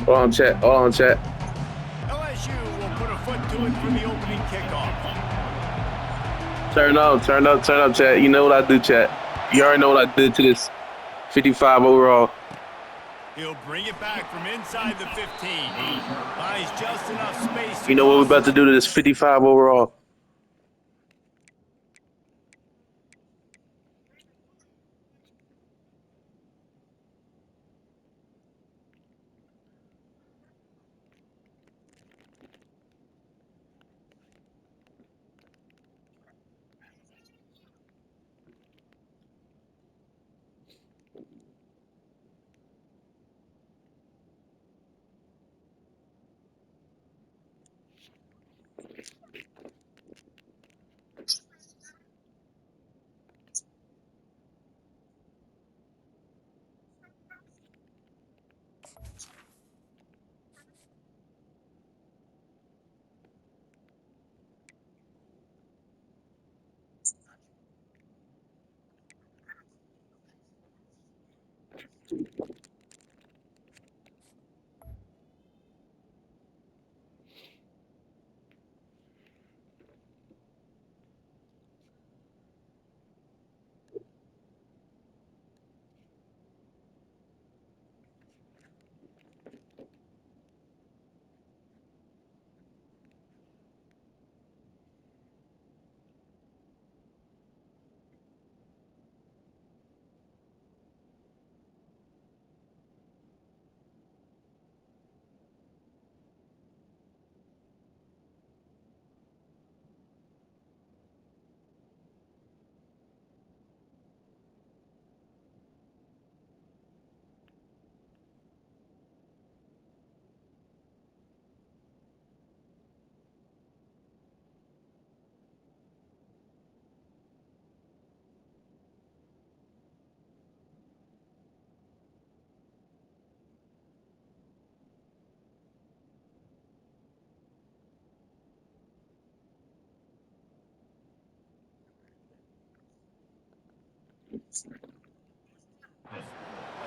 Hold on, chat. Hold on, chat. LSU will put a foot to it for the opening kickoff. Turn up, turn up, turn up, chat. You know what I do, chat. You already know what I did to this 55 overall. He'll bring it back from inside the 15. Buys just enough space to You know what we're about to do to this 55 overall?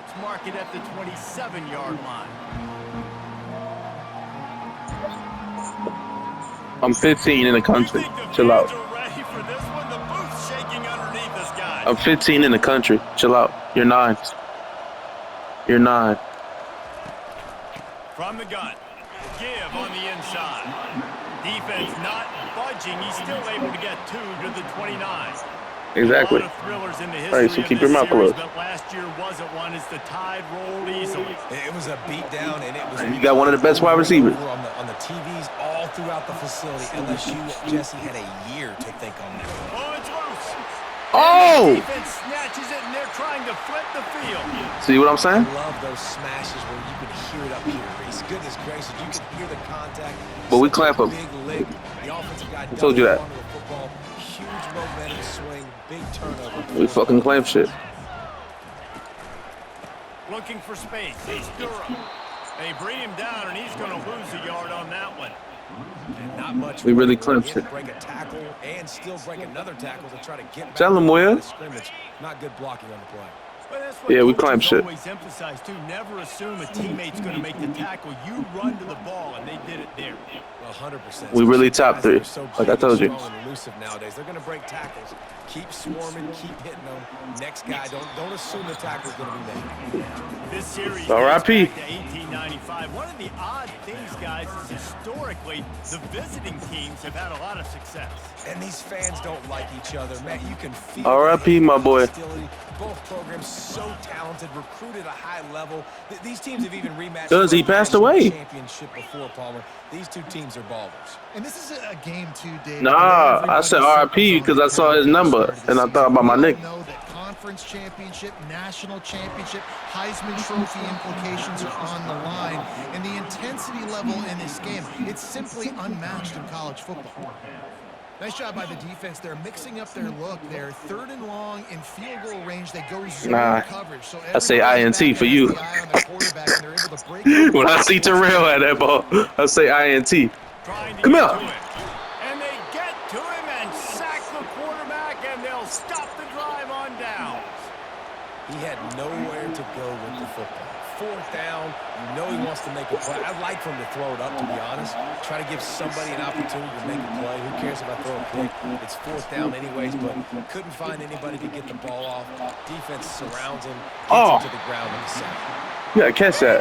Let's mark it at the 27-yard line. I'm 15 in the country. Chill out. Ready for this one? The booth's shaking underneath us, guys. I'm 15 in the country. Chill out. You're 9. You're 9. From the gun. Give on the inside. Defense not budging. He's still able to get 2 to the 29. Exactly. All right, so keep your mouth closed. Last year wasn't one as the tide rolled easily. It was a beatdown, and it was. You got one of the best wide receivers on the TVs all throughout the facility. LSU, Jesse had a year to think on that. Oh, it's loose. Oh! The defense snatches it, and they're trying to flip the field. See what I'm saying? I love those smashes where you can hear it up here, Reese. Goodness gracious, you can hear the contact. But we clap him. Big lick. The offensive guy I told you that. Huge momentum swing, big turnover. We fucking claim shit. Looking for space. He's Durham. They bring him down, and he's going to lose a yard on that one. And not much. We really clinched it. Break a tackle and still break another tackle to try to get back. Tell him, Will. Not good blocking on the play. Yeah, we climb shit. Always emphasize too. Never assume a teammate's going to make the tackle. You run to the ball, and they did it there. 100%. We really top 3, like I told you. Nowadays, they're going to break tackles. Keep swarming, keep hitting them. Next guy, don't assume the tackle's going to be made. This series R.I.P. to 1895. One of the odd things, guys, is historically the visiting teams have had a lot of success. And these fans don't like each other, Matt. You can feel R.I.P. my boy. Both programs so talented, recruited at a high level. These teams have even rematched. Does he passed away? Championship before, Palmer. These two teams are ballers. And this is a game too, Dave. Nah, I said R.I.P. because I saw his number and I thought about my nick. Know that conference championship, national championship, Heisman Trophy implications are on the line, and the intensity level in this game, it's simply unmatched in college football. Nice job by the defense. They're mixing up their look. They're 3rd and long in field goal range. They go zero coverage. So I say INT for you. When I see Terrell at that ball, I say INT. Come here. And they get to him and sack the quarterback, and they'll stop the drive on downs. He had nowhere to go with the football. 4th down. You know he wants to make a play. I'd like for him to throw it up, to be honest. Try to give somebody an opportunity to make a play. Who cares if I throw a pick? It's 4th down anyways, but couldn't find anybody to get the ball off. Defense surrounds him, gets him to the ground in the sack. You gotta catch that.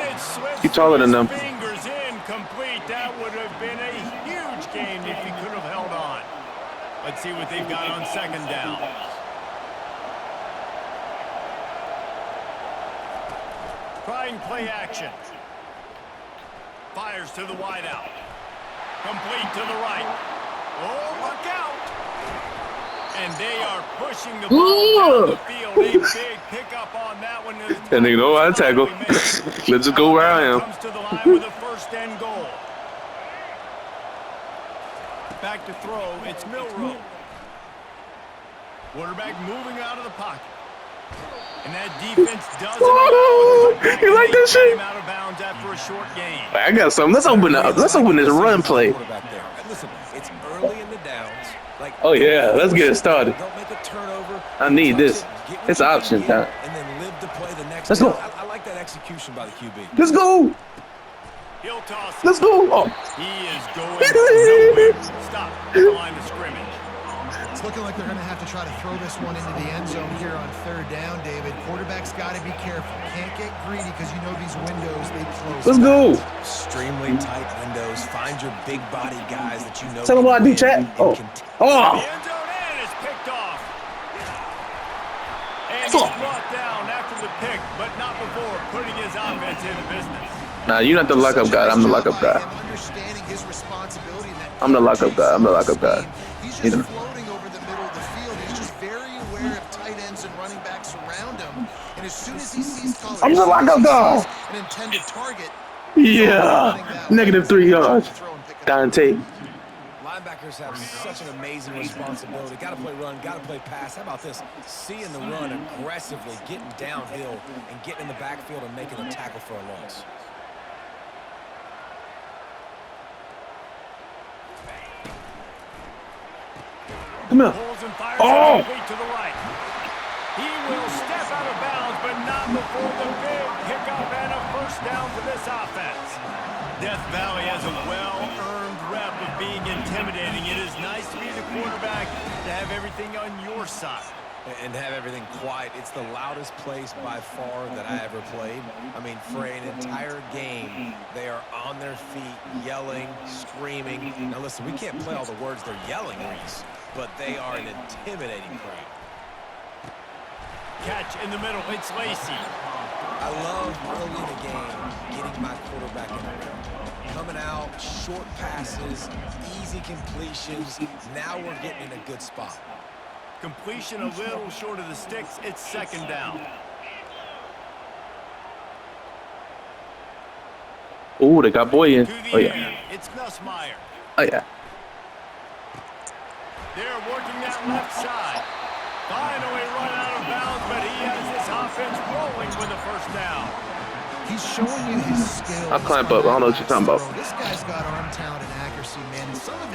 You're taller than them. Fingers incomplete. That would have been a huge game if he could have held on. Let's see what they've got on 2nd down. Trying play action. Fires to the wideout. Complete to the right. Oh, look out. And they are pushing the ball down the field. A big pickup on that one. And they know how to tackle. Let's just go where I am. Comes to the line with a 1st and goal. Back to throw. It's Milrow. Quarterback moving out of the pocket. And that defense doesn't allow You like that shit? out of bounds after a short game. I got something. Let's open up. Let's open this run play. Listen, it's early in the downs. Like, Oh yeah, let's get it started. don't make a turnover. I need this. It's option time. And then live to play the next Let's go. down. I like that execution by the QB. Let's go. He'll toss. Let's go. Oh. He is going nowhere. Stop at the line of scrimmage. It's looking like they're going to have to try to throw this one into the end zone here on 3rd down, David. Quarterback's got to be careful. Can't get greedy because you know these windows, they close. Let's go. Extremely tight windows. Find your big body guys that you know. Tell them what I do, chat. Oh. The Oh. end zone and is picked off. And he's brought down after the pick, but not before putting his offense into business. Nah, you're not the lockup guy. I'm the lockup guy. Understanding his responsibility in that I'm the lockup guy. I'm the lockup guy. He's You just know. floating over the middle of the field. He's just very aware of tight ends and running backs around him. And as soon as he sees colors, I'm the lockup guy. an intended target. Yeah. -3 yards. Dante. Linebackers have such an amazing responsibility. Got to play run, got to play pass. How about this? Seeing the run aggressively, getting downhill, and getting in the backfield and making a tackle for a loss. Come here. Pulls and fires Oh. complete to the right. He will step out of bounds, but not before the big pickup and a 1st down for this offense. Death Valley has a well-earned rep of being intimidating. It is nice to be the quarterback, to have everything on your side. And have everything quiet. It's the loudest place by far that I ever played. I mean, for an entire game, they are on their feet, yelling, screaming. Now listen, we can't play all the words they're yelling, Reese, but they are an intimidating crowd. Catch in the middle. It's Lacey. I love early in the game getting my quarterback in the rhythm. Coming out, short passes, easy completions. Now we're getting in a good spot. Completion a little short of the sticks. It's 2nd down. Oh, they got boy in. To the Oh yeah. end. It's Nussmeier. Oh yeah. They're working that left side. Finally run out of bounds, but he has this offense rolling with a 1st down. He's showing you his skills. I'll climb up. I don't know what you're talking about. This guy's got arm talent and accuracy, man. And some of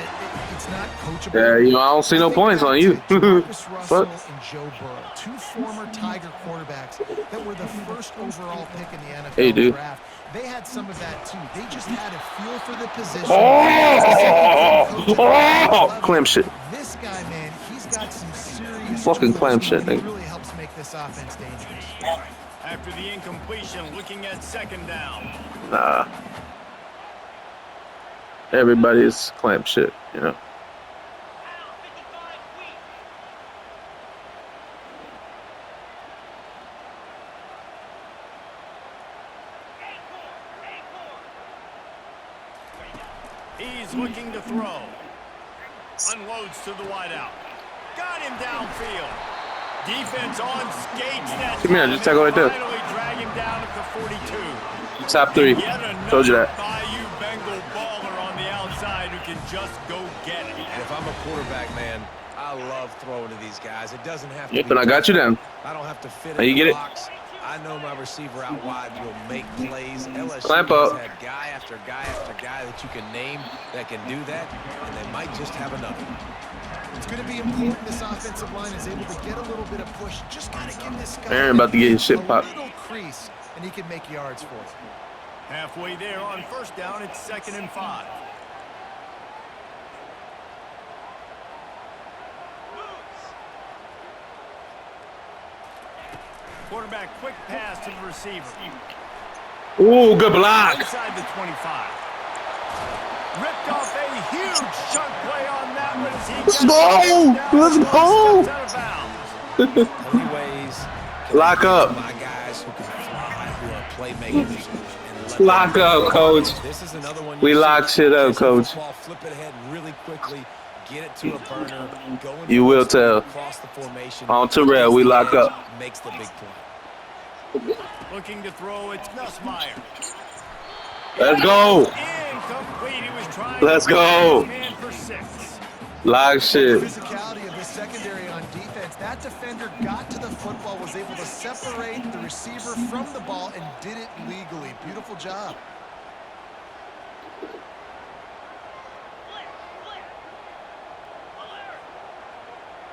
it's not coachable. Yeah, you know, I don't see no points on you. Marcus Russell But and Joe Burrow, 2 former Tiger quarterbacks that were the 1st overall pick in the NFL Hey, dude. draft. They had some of that too. They just had a feel for the position. Oh, clam shit. This guy, man, he's got some serious Fucking tools, clam and shit, he nigga. really helps make this offense dangerous. After the incompletion, looking at 2nd down. Nah. Everybody's clam shit, you know. He's looking to throw. Unloads to the wideout. Got him downfield. Defense on skates. That Come here, just tackle right there. finally drag him down at the 42. Top 3. Told you that. Bayou Bengal baller on the outside who can just go get it. And if I'm a quarterback, man, I love throwing to these guys. It doesn't have to Yep, be and I got you down. I don't have to fit Now in you the get it. box. I know my receiver out wide will make plays. LSU Clamp has up. had guy after guy after guy that you can name that can do that, and they might just have another. It's going to be important this offensive line is able to get a little bit of push. Just got to give this guy Aaron about to get his shit a popped. little crease and he can make yards for you. Halfway there on first down, it's 2nd and 5. Quarterback quick pass to the receiver. Ooh, good block. Inside the 25. Ripped off a huge chunk play on that one as he Let's go! Let's go! Anyways, Lock up. my guys who can fly, who are playmakers. Lock up, coach. This is another one. We lock shit up, coach. Flip it ahead really quickly. Get it to a burner. You will tell. Across the formation. On Terrell, we lock up. Makes the big play. Looking to throw, it's Nussmeier. Let's go. Incomplete. He was trying Let's go. for 6. Lock shit. The physicality of the secondary on defense. That defender got to the football, was able to separate the receiver from the ball, and did it legally. Beautiful job.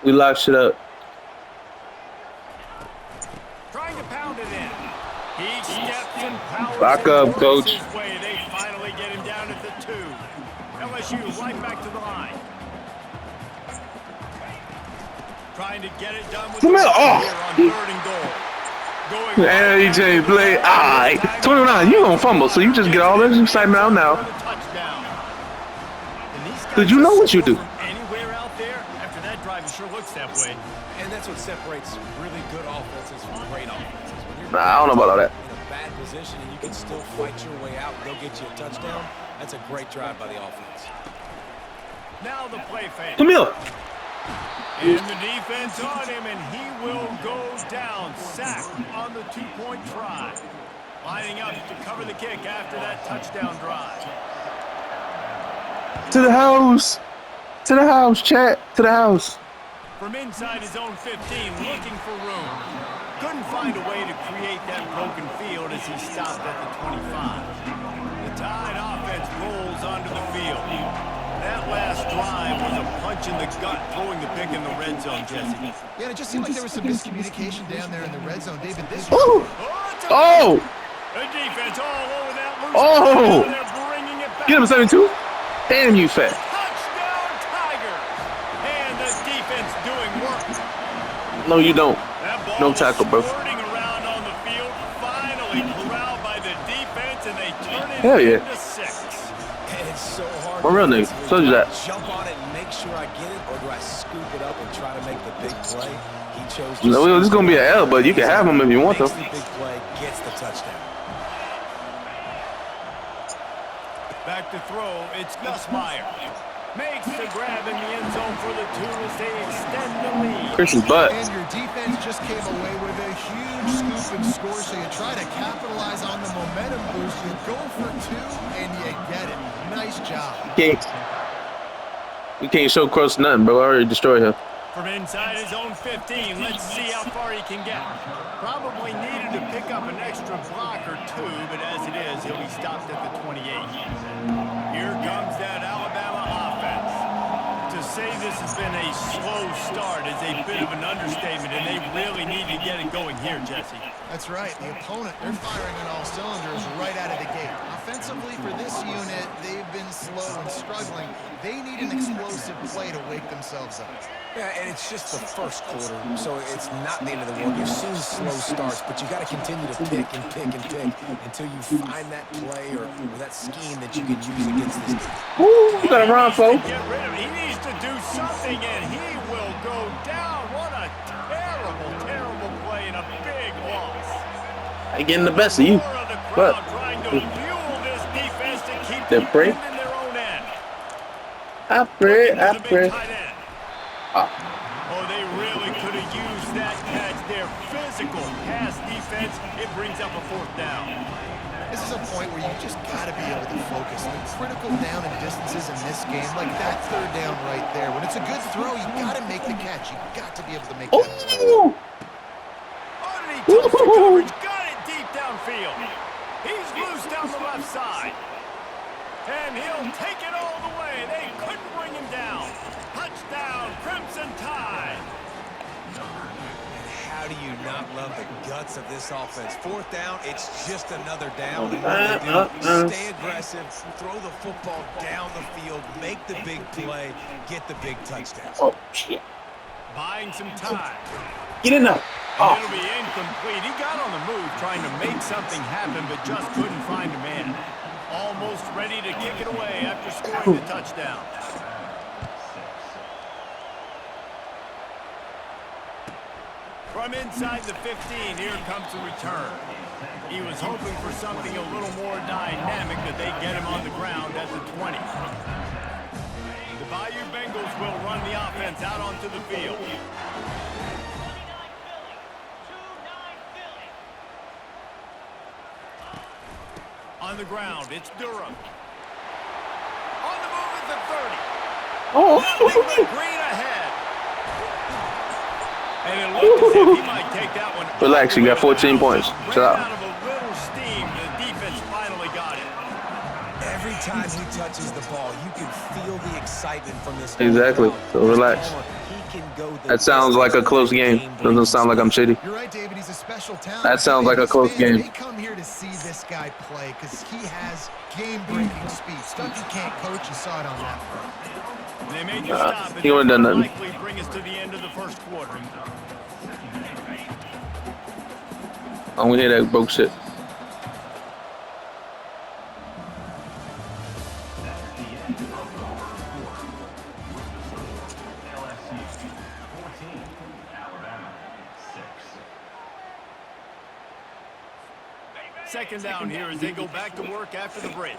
We lock shit up. Trying to pound it in. He steps and powers Lock up, coach. his way. They finally get him down at the 2. LSU right back to the line. Trying to get it done with Come the here. on Oh. 3rd and goal. Going AJ play. Alright. 29. You gonna fumble, so you just get all this excitement out now. Did you know what you do? Anywhere out there after that drive, it sure looks that way. And that's what separates really good offenses from great offenses. When you're Nah, I don't know about all that. in a bad position and you can still fight your way out and go get you a touchdown, that's a great drive by the offense. Now the play fake. Come here. And the defense on him, and he will go down. Sacked on the 2-point try. Lining up to cover the kick after that touchdown drive. To the house. To the house, chat. To the house. From inside his own 15, looking for room. Couldn't find a way to create that broken field as he stopped at the 25. The Tide offense rolls onto the field. That last drive was a punch in the gut, throwing the pick in the red zone, Jesse. Yeah, and it just seemed like there was some miscommunication down there in the red zone. David, this Ooh. Oh. The defense all over that loose. Oh. They're bringing it back. Get him 72. Damn you, fat. Touchdown, Tigers. And the defense doing work. No, you don't. That ball No tackle, bro. was swirling around on the field, finally corralled by the defense, and they turn it Hell yeah. into 6. And it's so hard. My real nigga. Told you that. Jump on it and make sure I get it, or do I scoop it up and try to make the big play? He chose to No, this is gonna be an L, but you can have him if you want to. makes the big play, gets the touchdown. Back to throw, it's Nussmeier. Makes the grab in the end zone for the 2 as they extend the lead. Chris's butt. And your defense just came away with a huge scoop and score, so you try to capitalize on the momentum boost. You go for 2, and you get it. Nice job. You can't show Cross nothing, bro. I already destroyed him. From inside his own 15, let's see how far he can get. Probably needed to pick up an extra block or 2, but as it is, he'll be stopped at the 28. Here comes that Alabama offense. To say this has been a slow start is a bit of an understatement, and they really need to get it going here, Jesse. That's right. The opponent, they're firing on all cylinders right out of the gate. Offensively, for this unit, they've been slow and struggling. They need an explosive play to wake themselves up. Yeah, and it's just the first quarter, so it's not the end of the world. You've seen slow starts, but you got to continue to pick and pick and pick until you find that play or that scheme that you can use against this team. Ooh, you gotta run, folks. Get rid of him. He needs to do something, and he will go down. What a terrible, terrible play and a big loss. I ain't getting the best of you. More of the But crowd trying to fuel this defense to keep They're them free. in their own end. I pray, Looking I for the big pray. tight end. Ah. Oh, they really could have used that catch. Their physical pass defense, it brings up a 4th down. This is a point where you just got to be able to focus. The critical down and distances in this game, like that 3rd down right there. When it's a good throw, you got to make the catch. You got to be able to make that play. Ooh. Underneath touch to coverage, got it deep downfield. He's loose down the left side. And he'll take it all the way. They couldn't bring him down. Touchdown, Crimson Tide. how do you not love the guts of this offense? Fourth down, it's just another down. And what do? Stay aggressive, throw the football down the field, make the big play, get the big touchdown. Oh, shit. Buying some time. Get in there. And it'll be incomplete. He got on the move trying to make something happen, but just couldn't find a man. Almost ready to kick it away after scoring the touchdown. From inside the 15, here comes the return. He was hoping for something a little more dynamic, but they get him on the ground at the 20. The Bayou Bengals will run the offense out onto the field. On the ground, it's Durham. On the move at the 30. Nothing but green ahead. And it looks as if he might take that one. Relax, you got 14 points. Shut up. Out of a little steam, the defense finally got it. Every time he touches the ball, you can feel the excitement from this. Exactly. So relax. That sounds like a close game. Doesn't sound like I'm shitty. You're right, David. He's a special talent. That sounds like a close game. They come here to see this guy play because he has game-breaking speed. Stuff you can't coach. You saw it on that play. They made you stop. He wouldn't have done nothing. Likely bring us to the end of the first quarter. I don't hear that broke shit. Second down here as they go back to work after the break.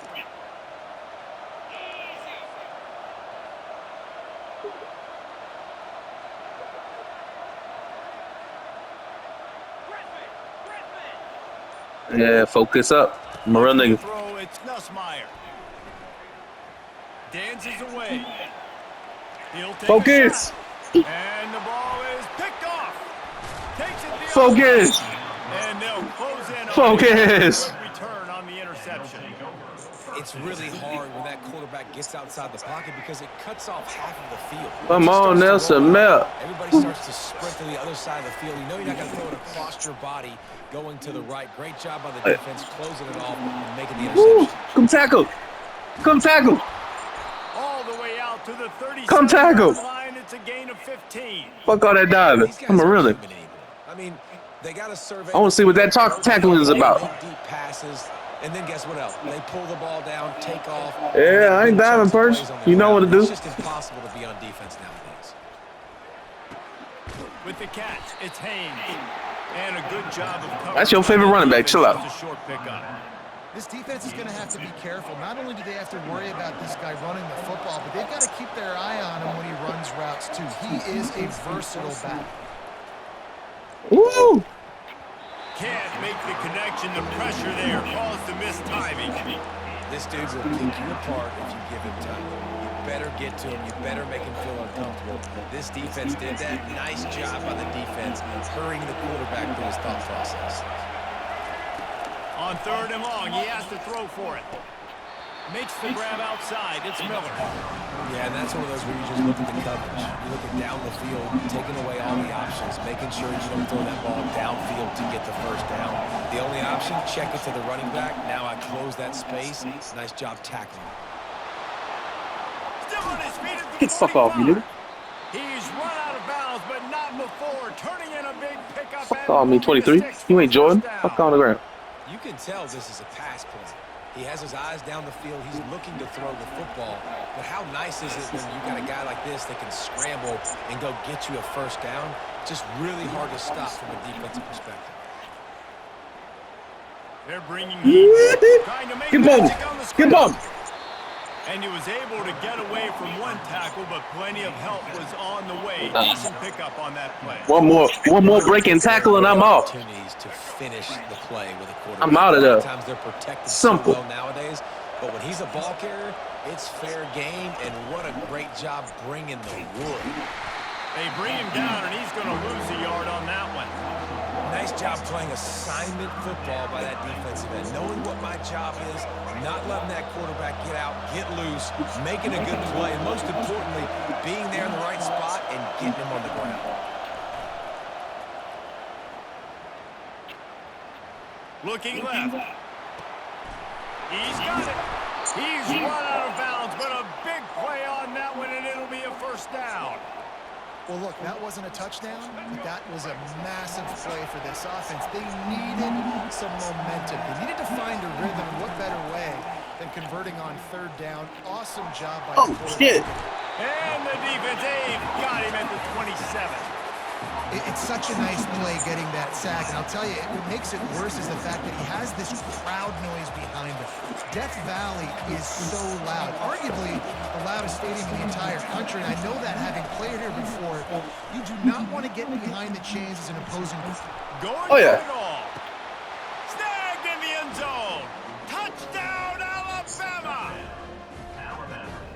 Yeah, focus up. I'm a real nigga. Throw, it's Nussmeier. Dances away. He'll take Focus. and the ball is picked off. Takes it the Focus. other way. And they'll close in on Focus. a good return on the interception. It's really hard when that quarterback gets outside the pocket because it cuts off half of the field. Come on, Nelson Mel. Everybody starts to sprint to the other side of the field. You know you're not going to throw it across your body going to the right. Great job by the defense closing it off and making the interception. Come tackle. Come tackle. All the way out to the 30. Come tackle. Line, it's a gain of 15. Fuck all that diving. I'm a real nigga. I mean, they got to survey. I want to see what that tackling is about. Deep passes. And then guess what else? They pull the ball down, take off. Yeah, I ain't diving first. You know what to do. It's just impossible to be on defense nowadays. With the catch, it's Haynes. And a good job of covering. That's your favorite running back. Chill out. A short pickup. This defense is going to have to be careful. Not only do they have to worry about this guy running the football, but they've got to keep their eye on him when he runs routes too. He is a versatile back. Woo! Can't make the connection. The pressure there caused the missed timing. This dude will pick you apart if you give him time. You better get to him. You better make him feel uncomfortable. This defense did that. Nice job by the defense, hurrying the quarterback through his thought process. On third and long, he has to throw for it. Makes the grab outside. It's Miller. Yeah, and that's one of those where you just look at the coverage. You look at down the field, taking away all the options, making sure you don't throw that ball downfield to get the first down. The only option, check it to the running back. Now I close that space. Nice job tackling. Still on his feet at the Get the fuck off, you nigga. He's run out of bounds, but not before. Turning in a big pickup. Fuck off me, 23. You ain't Jordan. Fuck on the ground. You can tell this is a pass play. He has his eyes down the field. He's looking to throw the football. But how nice is it when you got a guy like this that can scramble and go get you a first down? Just really hard to stop from a defensive perspective. They're bringing heat. Trying to make magic on the screen. Get bummed. And he was able to get away from one tackle, but plenty of help was on the way. Decent pickup on that play. One more breaking tackle and I'm off. Opportunities to finish the play with a quarterback. I'm out of there. Sometimes they're protected Simple. so well nowadays, but when he's a ball carrier, it's fair game, and what a great job bringing the wood. They bring him down, and he's going to lose a yard on that one. Nice job playing assignment football by that defensive end. Knowing what my job is, not letting that quarterback get out, get loose, making a good play, and most importantly, being there in the right spot and getting him on the ground. Looking left. He's got it. He's run out of bounds, but a big play on that one, and it'll be a first down. Well, look, that wasn't a touchdown, but that was a massive play for this offense. They needed some momentum. They needed to find a rhythm, and what better way than converting on third down. Awesome job by the quarterback. Shit. And the defense, got him at the 27. It's such a nice play getting that sack, and I'll tell you, what makes it worse is the fact that he has this crowd noise behind him. Death Valley is so loud, arguably the loudest stadium in the entire country, and I know that having played here before, you do not want to get behind the chains as an opposing group. Going Oh, yeah. for it all. Snagged in the end zone. Touchdown, Alabama.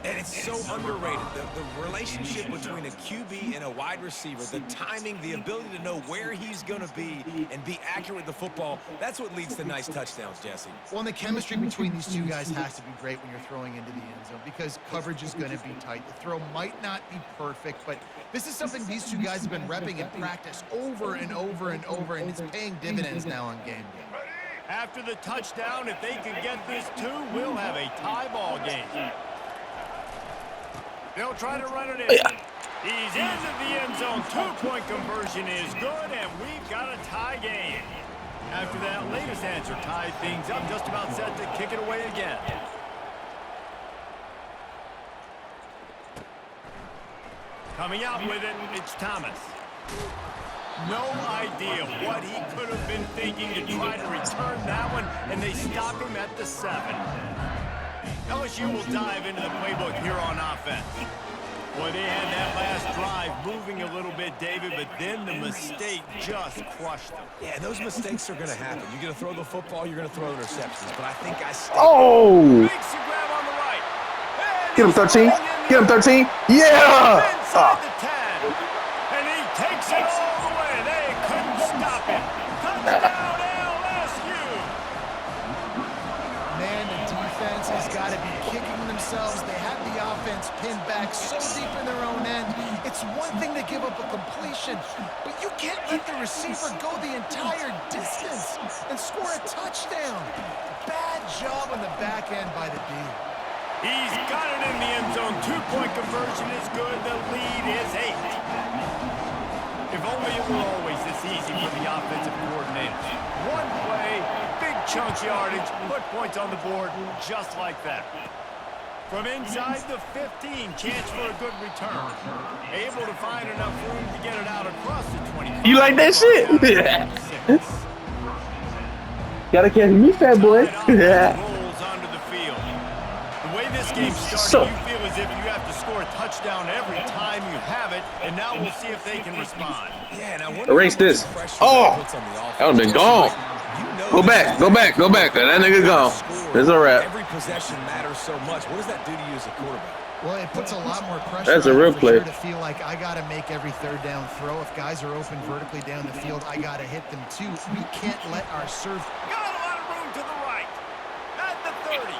And it's so underrated. The relationship between a QB and a wide receiver, the timing, the ability to know where he's going to be and be accurate with the football, that's what leads to nice touchdowns, Jesse. Well, and the chemistry between these two guys has to be great when you're throwing into the end zone because coverage is going to be tight. The throw might not be perfect, but this is something these two guys have been repping in practice over and over and over, and it's paying dividends now on game day. After the touchdown, if they can get this too, we'll have a tie ball game. They'll try to run it in. He's into the end zone. 2-point conversion is good, and we've got a tie game. After that latest answer tied things up, just about set to kick it away again. Coming out with it, it's Thomas. No idea what he could have been thinking to try to return that one, and they stop him at the 7. LSU will dive into the playbook here on offense. Boy, they had that last drive moving a little bit, David, but then the mistake just crushed them. Yeah, those mistakes are going to happen. You're going to throw the football, you're going to throw interceptions, but I think I stay. Oh! Makes the grab on the right. And Get him 13. Get him 13. Yeah! Inside the 10. And he takes it all the way. They couldn't stop him. Touchdown, LSU. Man, the defense has got to be kicking themselves. They have the offense pinned back so deep in their own end. It's one thing to give up a completion, but you can't let the receiver go the entire distance and score a touchdown. Bad job on the back end by the D. He's got it in the end zone. 2-point conversion is good. The lead is 8. If only it were always this easy for the offensive coordinators. One play, big chunk yardage, put points on the board just like that. From inside the 15, chance for a good return. Able to find enough room to get it out across the 25. You like that shit? Gotta catch me, fat boy. Rolls onto the field. The way this game started, you feel as if you have to score a touchdown every time you have it, and now we'll see if they can respond. Yeah, and I wonder Erase this. Oh! That would've been gone. Go back. Go back. Go back. That nigga gone. It's a wrap. Every possession matters so much. What does that do to you as a quarterback? Well, it puts a lot more pressure That's a on real you for play. sure to feel like I got to make every third down throw. If guys are open vertically down the field, I got to hit them too. We can't let our serve. Got a lot of room to the right. At the 30.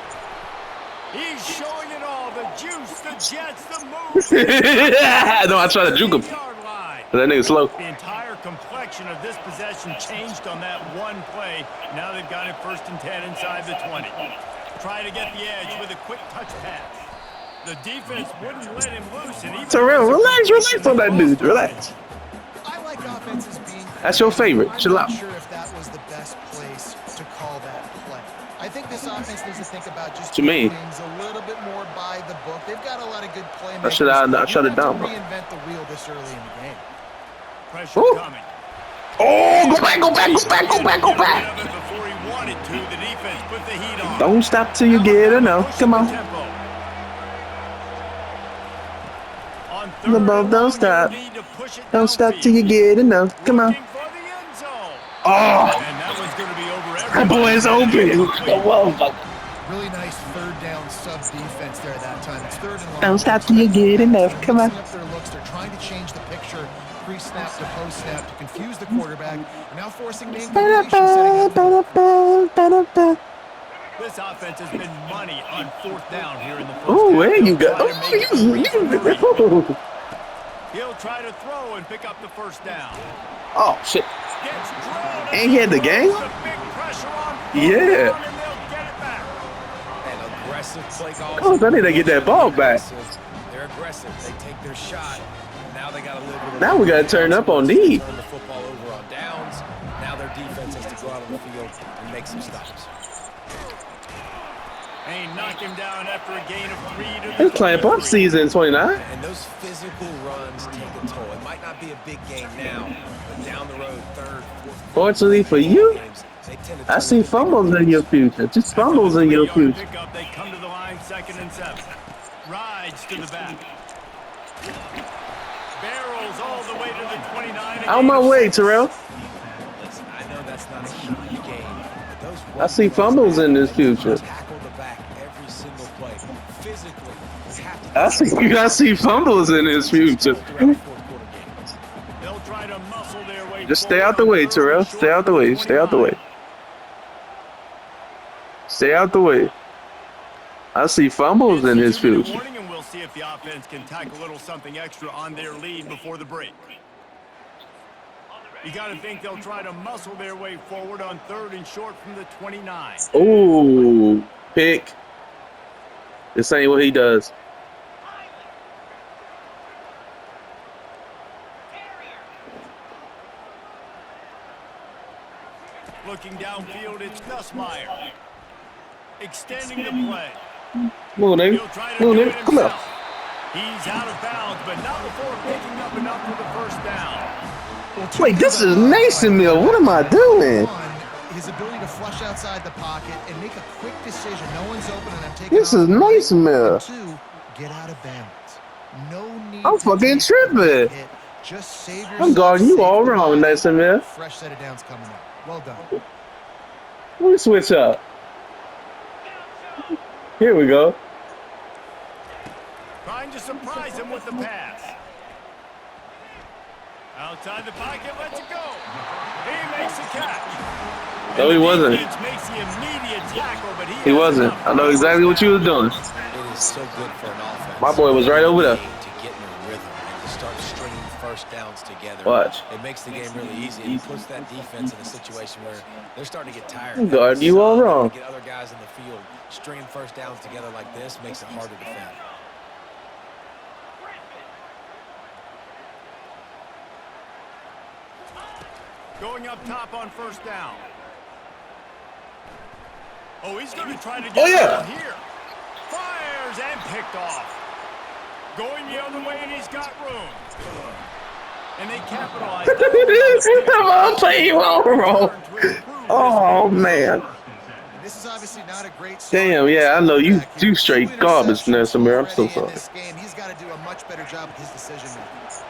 He's showing it all. The juice, the jets, the moves. No, I try to juke him. Yard line. That nigga slow. The entire complexion of this possession changed on that one play. Now they've got it 1st and 10 inside the 20. Try to get the edge with a quick touch pass. The defense wouldn't let him loose. And even Terrell, relax on that dude. Relax. I like offenses being. That's your favorite. Chill out. I'm not sure if that was the best place to call that play. I think this offense needs to think about just To me. doing things a little bit more by the book. They've got a lot of good playmakers. I shut it down, bro. Reinvent the wheel this early in the game. pressure Ooh. coming. Oh, go back, go back, go back, go back, go back. Before he wanted to, the defense put the heat on. Don't stop till you get enough. Come on. Don't stop. Don't stop till you get enough. Come on. Oh, that boy is open. Really nice third down sub defense there that time. It's third and long. Don't stop till you get enough. Come on. Up their looks. They're trying to change the picture pre-snap to post-snap to confuse the quarterback. They're now forcing the incompletion, setting up. This offense has been money on 4th down here in the first Oh, half. where you go? He'll try to throw and pick up the 1st down. Oh, shit. Gets drawn And he had the game? The big pressure on. Yeah. And they'll get it back. An aggressive play call. Coach, I need to get that ball back. They're aggressive. They take their shot. Now they got to live with it. Now we got to turn up on D. Turn the football over on downs. Now their defense has to go out on the field and make some stops. They knock him down after a gain of 3 to He's playing bump season 29. And those physical runs take a toll. It might not be a big game now, but down the road, third, fourth. Fortunately for you, I see fumbles in your future. Just fumbles in your future. Pickup, they come to the line, 2nd and 7. Rides to the back. Barrels all the way to the 29. Out my way, Terrell. Listen, I know that's not a huge game, but those I see fumbles in this future. tackle the back every single play. Physically, I see fumbles in this future. They'll try to muscle their way. Just stay out the way, Terrell. Stay out the way. Stay out the way. Stay out the way. I see fumbles in his future. And we'll see if the offense can tack a little something extra on their lead before the break. You got to think they'll try to muscle their way forward on 3rd and short from the 29. Ooh, pick. This ain't what he does. Looking downfield, it's Nussmeier. Extending the play. Come on, nigga. Come on, nigga. Come on. He's out of bounds, but not before picking up enough for the 1st down. Wait, this is Mason Mill. What am I doing? His ability to flush outside the pocket and make a quick decision. No one's open, and I'm taking. This is Mason Mill. 2, get out of bounds. No need. I'm fucking tripping. Just save yourself. I'm guarding you all wrong, Mason Mill. Fresh set of downs coming up. Well done. We switch up. Here we go. Trying to surprise him with the pass. Outside the pocket, lets it go. He makes a catch. No, he wasn't. Makes the immediate tackle, but He wasn't. I know exactly what you was doing. It is so good for an offense. My boy was right over there. To get in a rhythm and to start stringing 1st downs together. Watch. It makes the game really easy. It puts that defense in a situation where they're starting to get tired. I'm guarding you all wrong. Get other guys in the field. Stringing 1st downs together like this makes it hard to defend. Going up top on 1st down. Oh, he's going to try to get it here. Fires and picked off. Going the other way, and he's got room. And they capitalize. I'm playing you all wrong. Oh, man. This is obviously not a great start. Damn, yeah, I know you do straight garbage, Nelson Mayer. I'm so sorry. In this game, he's got to do a much better job with his decision making.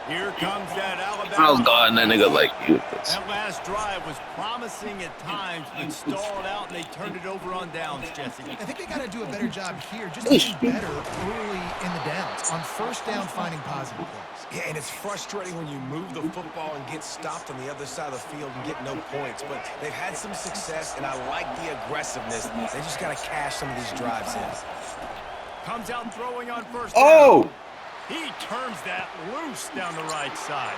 Here comes that Alabama. I was guarding that nigga like you. That last drive was promising at times, but stalled out, and they turned it over on downs, Jesse. I think they got to do a better job here, just being better early in the downs. On 1st down, finding positive plays. Yeah, and it's frustrating when you move the football and get stopped on the other side of the field and get no points. But they've had some success, and I like the aggressiveness. They just got to cash some of these drives in. Comes out throwing on 1st down. Oh! He turns that loose down the right side.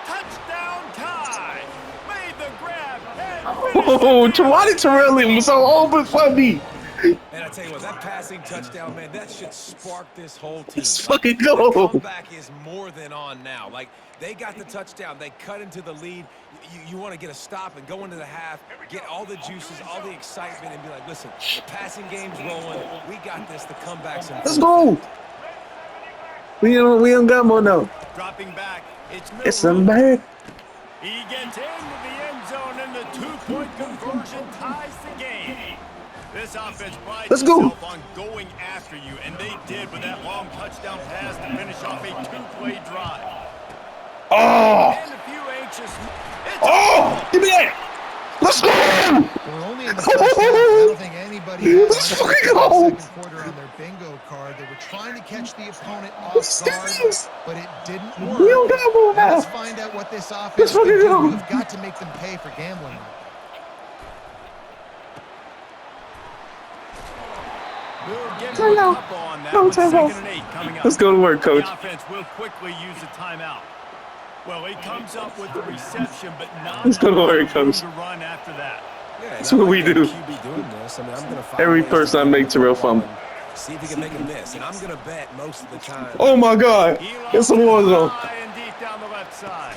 Touchdown tie. Made the grab. Oh, why did Terrell was so open for me? And I tell you what, that passing touchdown, man, that should spark this whole team. Let's fucking go. The comeback is more than on now. Like, they got the touchdown. They cut into the lead. You want to get a stop and go into the half, get all the juices, all the excitement, and be like, listen, the passing game's rolling. We got this. The comeback's in. Let's go. We don't got more now. Dropping back. It's a bad. He gets into the end zone, and the 2-point conversion ties the game. This offense prides itself on going after you, and they did with that long touchdown pass to finish off a 2-play drive. Oh! And a few anxious. Give me that! Let's go! We're only in the first half. I don't think anybody had Let's the fucking go! second quarter on their bingo card. They were trying to catch the opponent off guard, but it didn't work. We don't got more now. Let's find out what this offense can do. We've got to make them pay for gambling. We'll get a couple on that with 2nd and 8 coming up. Let's go to work, coach. The offense will quickly use a timeout. Well, he comes up with the reception, but not Let's go to work, coach. to run after that. That's what we do. Every person I make Terrell fumble. See if he can make a miss, and I'm going to bet most of the time. Oh my God! It's a war zone. And deep down the left side.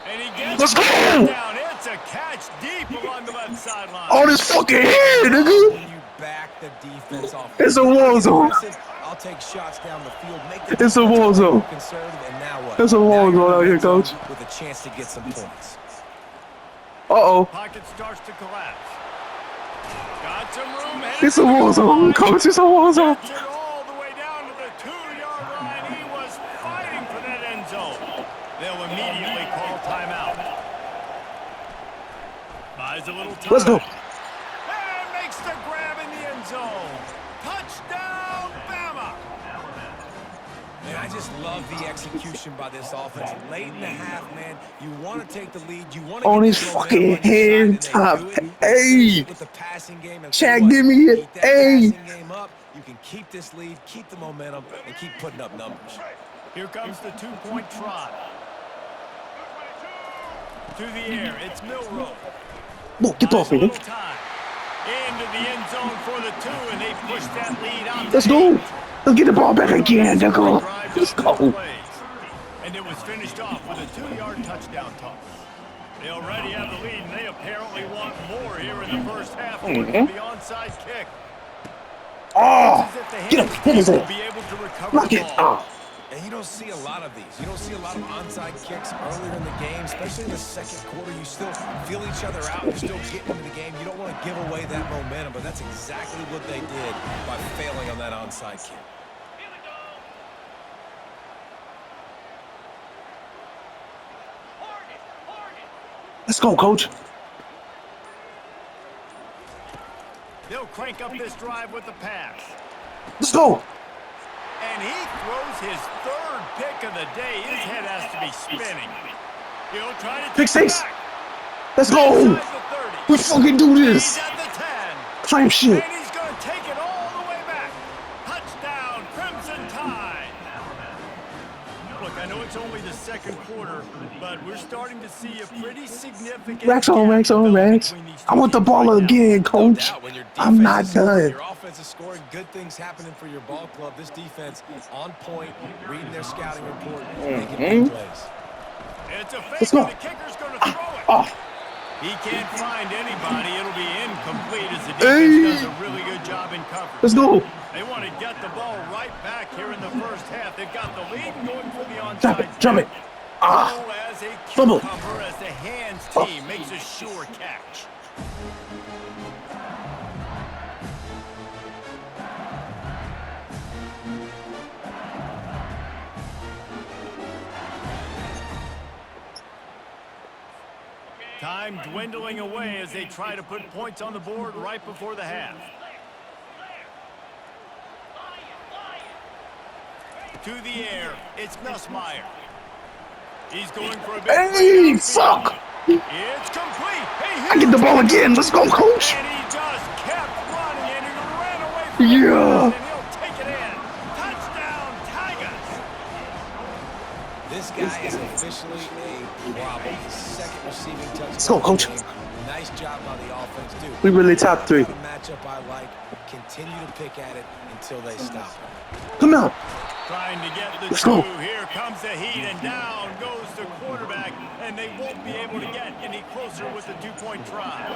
And he gets Let's go! Down. It's a catch deep along the left sideline. On his fucking head, nigga! You back the defense off. It's a war zone. I'll take shots down the field. It's a war zone. And now what? It's a war zone out here, coach. With a chance to get some points. Uh-oh. Pocket starts to collapse. Got some room. It's a war zone, coach. It's a war zone. Gets it all the way down to the 2-yard line. He was fighting for that end zone. They'll immediately call timeout. Buys a little time. Let's go. And makes the grab in the end zone. Touchdown, Bama. Man, I just love the execution by this offense. Late in the half, man, you want to take the lead. You want to on his fucking head top. Hey, with the passing game. Shaq, give me it. Hey. Game up. You can keep this lead, keep the momentum, and keep putting up numbers. Here comes the 2-point try. To the air, it's Milrow. Whoa, get off me, nigga. Into the end zone for the 2, and they push that lead out. Let's go. Let's get the ball back again, nigga. Let's go. And it was finished off with a 2-yard touchdown toss. They already have the lead, and they apparently want more here in the first half. The onside kick. Oh, get him. Hit his head. Lock it. Oh. And you don't see a lot of these. You don't see a lot of onside kicks earlier in the game, especially in the second quarter. You still feel each other out. You're still getting into the game. You don't want to give away that momentum, but that's exactly what they did by failing on that onside kick. Let's go, coach. They'll crank up this drive with the pass. Let's go. And he throws his 3rd pick of the day. His head has to be spinning. He'll try to Pick 6. Let's go. We fucking do this. He's at the 10. Same shit. And he's going to take it all the way back. Touchdown, Crimson Tide. Look, I know it's only the second quarter, but we're starting to see a pretty significant... Racks on, racks on, racks. I want the ball again, coach. I'm not done. Your offense is scoring, good things happening for your ball club. This defense on point, reading their scouting report, making big plays. It's a fake. Let's go. The kicker's going to throw it. He can't find anybody. It'll be incomplete as the defense does a really good job in coverage. Let's go. They want to get the ball right back here in the first half. They've got the lead going for the onside. Drop it. Drop it. As a Fumble. cucumber as the hands team makes a sure catch. Time dwindling away as they try to put points on the board right before the half. To the air, it's Nussmeier. He's going for a big Hey, fuck. It's complete. I get the ball again. Let's go, coach. And he just kept running, and he ran away from Yeah. and he'll take it in. Touchdown, Tigers. This guy is officially a problem. His second receiving touchdown. Let's go, coach. Nice job by the offense, dude. We really top 3. Matchup I like. Continue to pick at it until they stop. Come on. Trying to get the Let's 2. go. Here comes the heat, and down goes the quarterback, and they won't be able to get any closer with the 2-point try.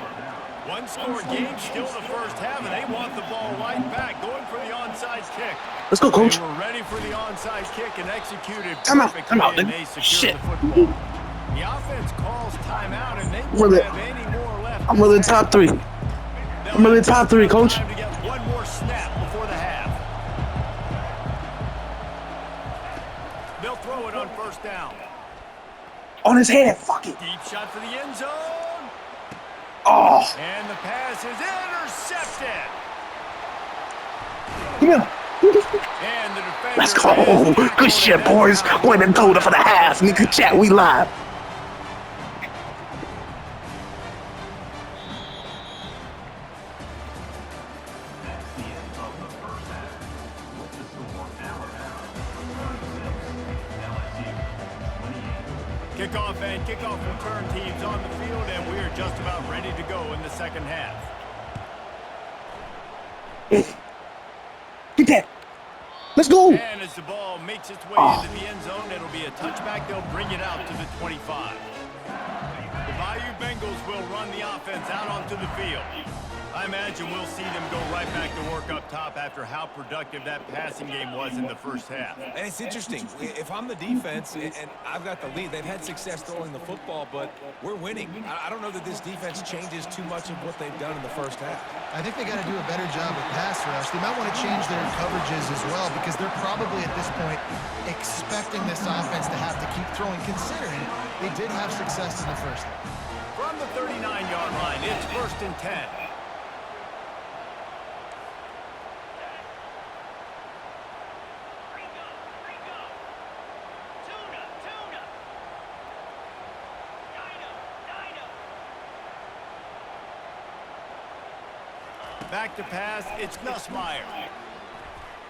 One-score game, still the first half, and they want the ball right back, going for the onside kick. Let's go, coach. They were ready for the onside kick and executed Come out, perfectly, and they secured Shit. the football. The offense calls timeout, and they Really? won't have any more left. I'm really top 3. I'm really top 3, coach. Time to get one more snap before the half. They'll throw it on first down. On his head. Fuck it. Deep shot for the end zone. Oh. And the pass is intercepted. Come here. And the defender Let's go. Good shit, boys. Women total for the half. Nigga, chat, we live. Kickoff and kickoff return teams on the field, and we are just about ready to go in the second half. Get that. Let's go. And as the ball makes its way into the end zone, it'll be a touchback. They'll bring it out to the 25. The Bayou Bengals will run the offense out onto the field. I imagine we'll see them go right back to work up top after how productive that passing game was in the first half. And it's interesting. If I'm the defense and I've got the lead, they've had success throwing the football, but we're winning. I don't know that this defense changes too much of what they've done in the first half. I think they got to do a better job with pass rush. They might want to change their coverages as well because they're probably at this point expecting this offense to have to keep throwing, considering they did have success in the first half. From the 39-yard line, it's 1st and 10. Back to pass, it's Nussmeier.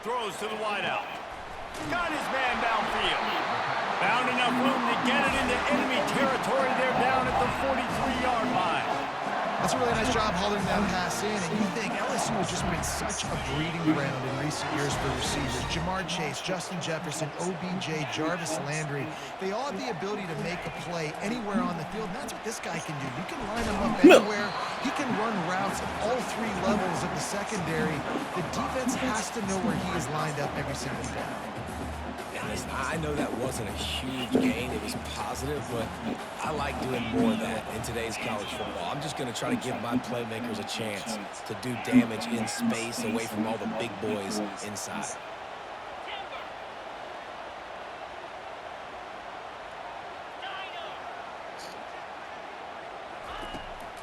Throws to the wideout. Got his man downfield. Found enough room to get it into enemy territory. They're down at the 43-yard line. That's a really nice job holding that pass in, and you think LSU has just been such a breeding ground in recent years for receivers. Jamar Chase, Justin Jefferson, OBJ, Jarvis Landry, they all have the ability to make a play anywhere on the field, and that's what this guy can do. You can line him up anywhere. He can run routes at all 3 levels of the secondary. The defense has to know where he is lined up every single play. Listen, I know that wasn't a huge gain. It was positive, but I like doing more of that in today's college football. I'm just going to try to give my playmakers a chance to do damage in space away from all the big boys inside.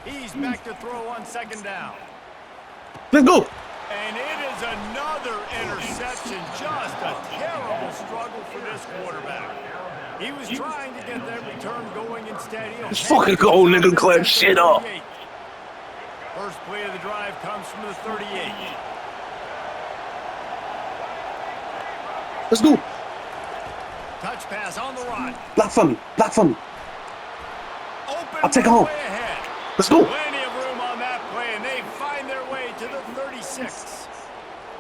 He's back to throw on 2nd down. Let's go. And it is another interception. Just a terrible struggle for this quarterback. He was trying to get that return going instead. Let's fucking go, nigga. Clap shit up. First play of the drive comes from the 38. Let's go. Touch pass on the run. Block for me. Block for me. Open I'll take it home. ahead. Let's go. Plenty of room on that play, and they find their way to the 36.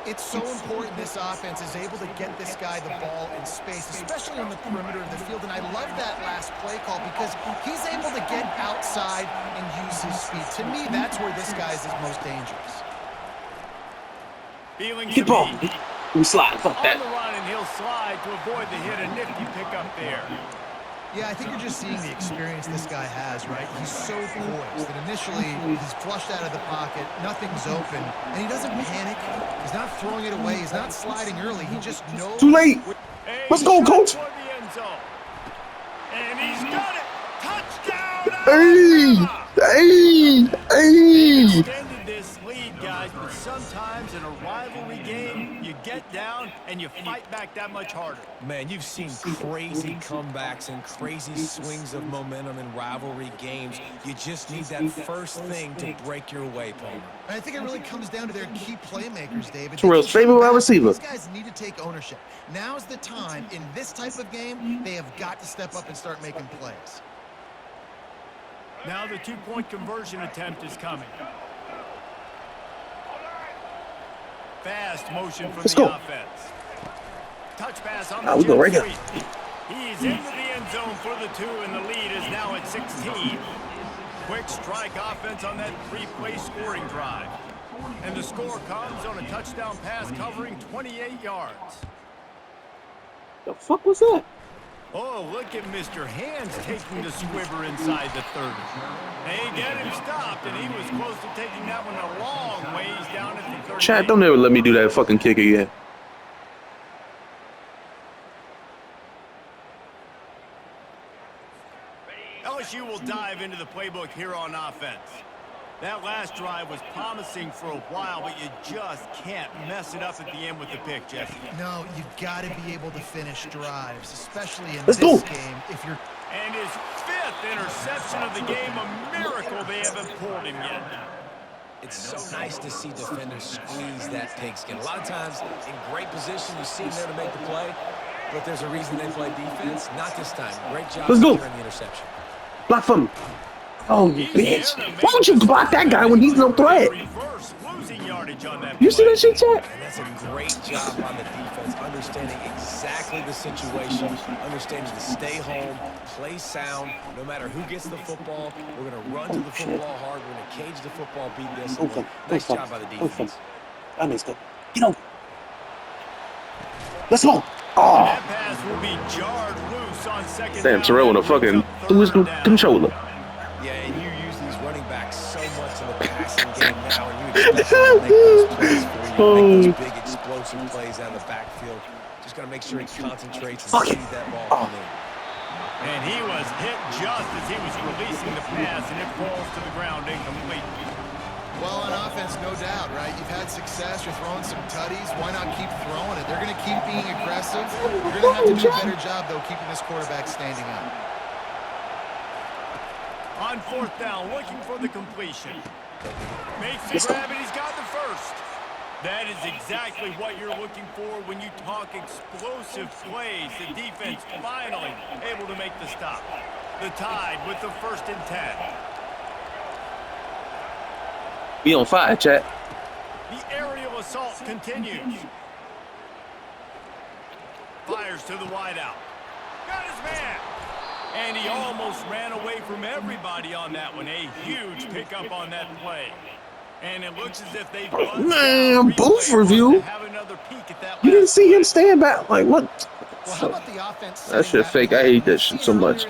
It's so important this offense is able to get this guy the ball in space, especially on the perimeter of the field. And I love that last play call because he's able to get outside and use his speed. To me, that's where this guy is most dangerous. Feeling Keep on. We slide. Fuck that. On the run, and he'll slide to avoid the hit. A nifty pickup there. Yeah, I think you're just seeing the experience this guy has, right? He's so poised that initially he's flushed out of the pocket, nothing's open, and he doesn't panic. He's not throwing it away. He's not sliding early. He just knows. Too late. Let's go, coach. And he's got it. Touchdown. Hey. Extended this lead, guys, but sometimes in a rivalry game, you get down and you fight back that much harder. Man, you've seen crazy comebacks and crazy swings of momentum in rivalry games. You just need that first thing to break your way, Palmer. I think it really comes down to their key playmakers, David. Terrell's favorite wide receiver. These guys need to take ownership. Now's the time. In this type of game, they have got to step up and start making plays. Now the 2-point conversion attempt is coming. Fast motion from the offense. Touch pass on the we go right here. He's into the end zone for the 2, and the lead is now at 16. Quick strike offense on that 3-play scoring drive. And the score comes on a touchdown pass covering 28 yards. The fuck was that? Oh, look at Mr. Hands taking the squiver inside the 30. They get him stopped, and he was close to taking that one a long ways down at the 30. Chad, don't ever let me do that fucking kick again. LSU will dive into the playbook here on offense. That last drive was promising for a while, but you just can't mess it up at the end with the pick, Jesse. No, you've got to be able to finish drives, especially in this game. If you're And his 5th interception of the game, a miracle they haven't pulled him yet. It's so nice to see defenders squeeze that pigskin. A lot of times in great position, you see him there to make the play. But there's a reason they play defense. Not this time. Great job Let's go. securing the interception. Block for me. Oh, you bitch. Why don't you block that guy when he's no threat? You see that shit, Chad? And that's a great job on the defense, understanding exactly the situation, understanding to stay home, play sound. No matter who gets the football, we're going to run to the football hard. We're going to cage the football, be disciplined. Nice job by the defense. Let's go. Get on. Let's go. Oh. That pass will be jarred loose on second Sam down. Terrell with a fucking through his controller. Yeah, and you use these running backs so much in the passing game now, and you expect them to make those plays for you, make those big explosive plays out of the backfield. Just got to make sure he concentrates and see that ball come in. And he was hit just as he was releasing the pass, and it falls to the ground incomplete. Well, on offense, no doubt, right? You've had success. You're throwing some tutties. Why not keep throwing it? They're going to keep being aggressive. You're going to have to do a better job, though, keeping this quarterback standing up. On fourth down, looking for the completion. Makes the grab, and he's got the first. That is exactly what you're looking for when you talk explosive plays. The defense finally able to make the stop. The Tide with the 1st and 10. We on fire, chat. The aerial assault continues. Fires to the wideout. Got his man. And he almost ran away from everybody on that one. A huge pickup on that play. And it looks as if they've man, booth review. You didn't see him stand back. Like what? Well, how about the offense? That shit fake. I hate that shit so much.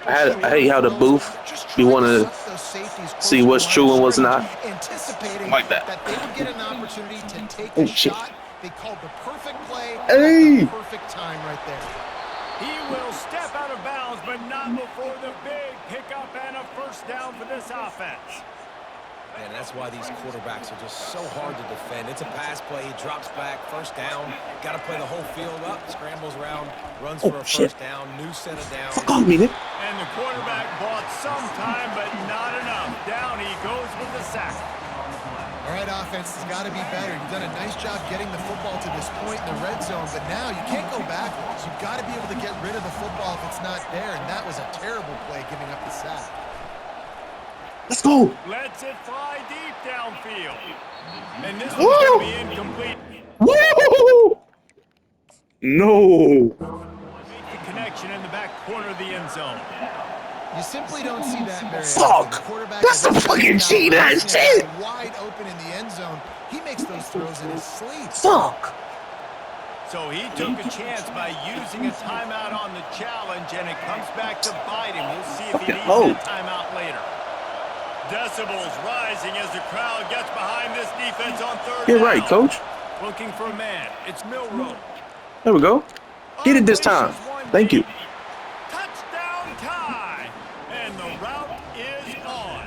I hate how the booth be want to see what's true and what's not. Like that. They would get an opportunity to take a shot. They called the perfect play at the perfect time right there. He will step out of bounds, but not before the big pickup and a 1st down for this offense. And that's why these quarterbacks are just so hard to defend. It's a pass play. He drops back. 1st down. Got to play the whole field up. Scrambles around. Runs for a 1st down. New set of downs. Fuck off, man. And the quarterback bought some time, but not enough. Down he goes with the sack. All right, offense has got to be better. You've done a nice job getting the football to this point in the red zone, but now you can't go backwards. You've got to be able to get rid of the football if it's not there, and that was a terrible play giving up the sack. Let's go. Lets it fly deep downfield. And this one's going to be incomplete. Woo! No. The connection in the back corner of the end zone. You simply don't see that very often. Fuck! That's a fucking cheat ass shit. Wide open in the end zone. He makes those throws in his sleep. Fuck. So he took a chance by using a timeout on the challenge, and it comes back to bite him. We'll see if he needs that timeout later. Decibels rising as the crowd gets behind this defense on 3rd down. Get right, coach. Looking for a man. It's Milrow. There we go. Get it this time. Thank you. Touchdown tie. And the route is on.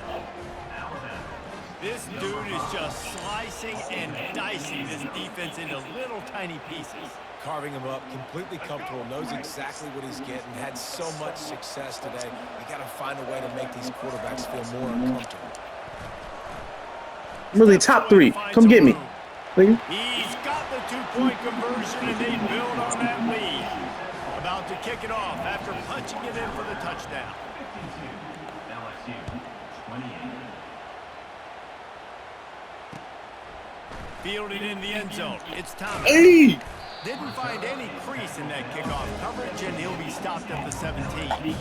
This dude is just slicing and dicing this defense into little tiny pieces. Carving him up, completely comfortable, knows exactly what he's getting, had so much success today. You got to find a way to make these quarterbacks feel more uncomfortable. Really, top 3. Come get me. Nigga. He's got the 2-point conversion, and they build on that lead. About to kick it off after punching it in for the touchdown. Fielded in the end zone. It's Thomas. Hey! Didn't find any crease in that kickoff coverage, and he'll be stopped at the 17.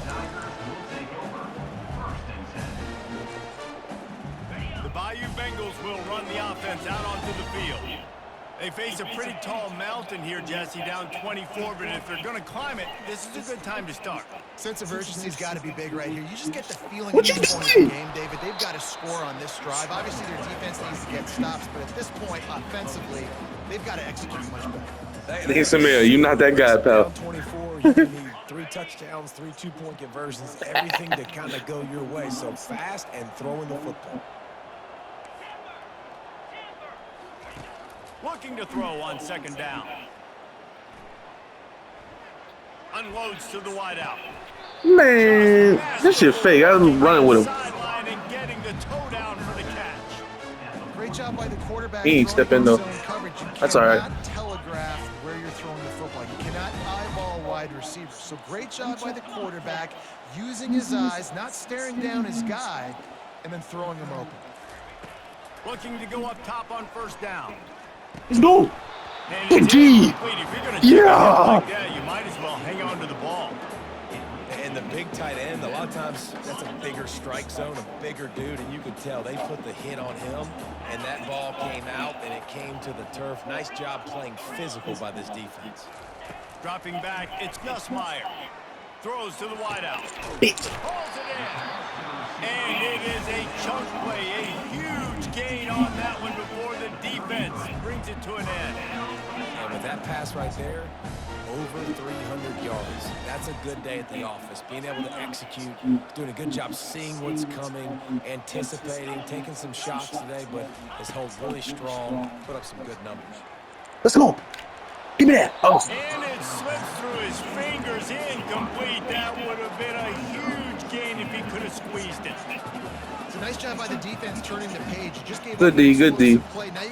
The Bayou Bengals will run the offense out onto the field. They face a pretty tall mountain here, Jesse, down 24, but if they're going to climb it, this is a good time to start. Sense of urgency's got to be big right here. You just get the feeling at this point in the game, David. They've got to score on this drive. Obviously, their defense needs to get stops, but at this point, offensively, they've got to execute much better. Hey, Samir, you're not that guy, pal. 24, you need 3 touchdowns, 3 2-point conversions, everything to kind of go your way. So fast and throwing the football. Looking to throw on 2nd down. Unloads to the wideout. Man, this shit fake. I'm running with him. Sideline and getting the toe down for the catch. Great job by the quarterback. He ain't step in, though. That's all right. You cannot telegraph where you're throwing the football. You cannot eyeball wide receivers. So great job by the quarterback, using his eyes, not staring down his guy, and then throwing him open. Looking to go up top on first down. Let's go. And G. Yeah. Like that, you might as well hang on to the ball. And the big tight end, a lot of times that's a bigger strike zone, a bigger dude, and you could tell they put the hit on him, and that ball came out, and it came to the turf. Nice job playing physical by this defense. Dropping back, it's Gus Meyer. Throws to the wideout. Pulls it in. And it is a chunk play, a huge gain on that one before the defense brings it to an end. And with that pass right there, over 300 yards. That's a good day at the office. Being able to execute, doing a good job seeing what's coming, anticipating, taking some shots today, but his hold really strong, put up some good numbers. Let's go. Give me that. Oh. And it slips through his fingers, incomplete. That would have been a huge gain if he could have squeezed it. It's a nice job by the defense turning the page. Just gave good D, good D.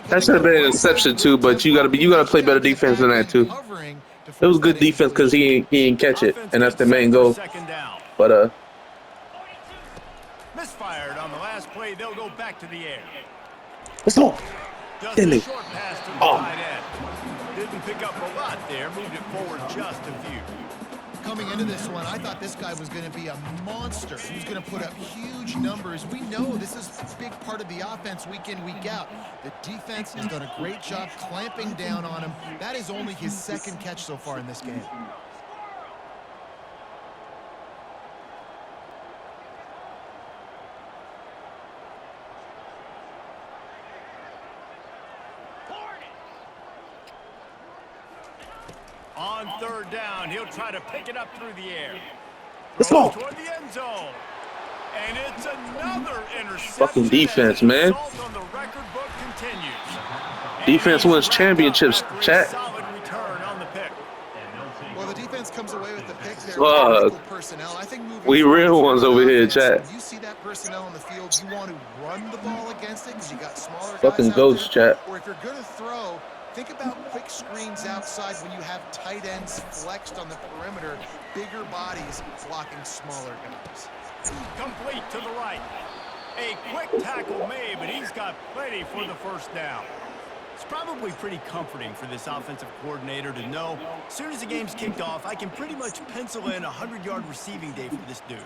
That should have been an interception too, but you gotta play better defense than that too. It was good defense because he ain't catch it, and that's the main goal. But misfired on the last play. They'll go back to the air. Let's go. Short pass to the tight end. Didn't pick up a lot there. Moved it forward just a few. Coming into this one, I thought this guy was going to be a monster. He was going to put up huge numbers. We know this is a big part of the offense week in, week out. The defense has done a great job clamping down on him. That is only his second catch so far in this game. On third down, he'll try to pick it up through the air. Let's go. Toward the end zone. And it's another interception. Fucking defense, man. On the record book continues. Defense wins championships, chat. Solid return on the pick. Well, the defense comes away with the pick there. Personnel. I think we real ones over here, chat. When you see that personnel on the field, you want to run the ball against it because you got smaller guys fucking ghosts, chat. Or if you're going to throw, think about quick screens outside when you have tight ends flexed on the perimeter, bigger bodies blocking smaller guys. Complete to the right. A quick tackle made, but he's got plenty for the first down. It's probably pretty comforting for this offensive coordinator to know as soon as the game's kicked off, I can pretty much pencil in a 100-yard receiving day for this dude.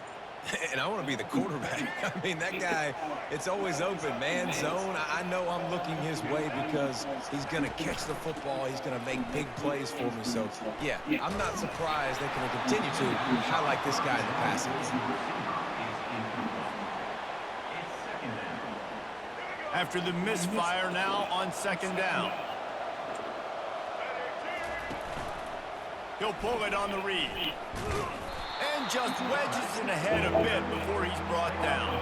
And I want to be the quarterback. I mean, that guy, it's always open, man, zone. I know I'm looking his way because he's going to catch the football. He's going to make big plays for me. So, yeah, I'm not surprised they're going to continue to highlight this guy in the passing. After the misfire, now on second down. He'll pull it on the read. And just wedges it ahead a bit before he's brought down.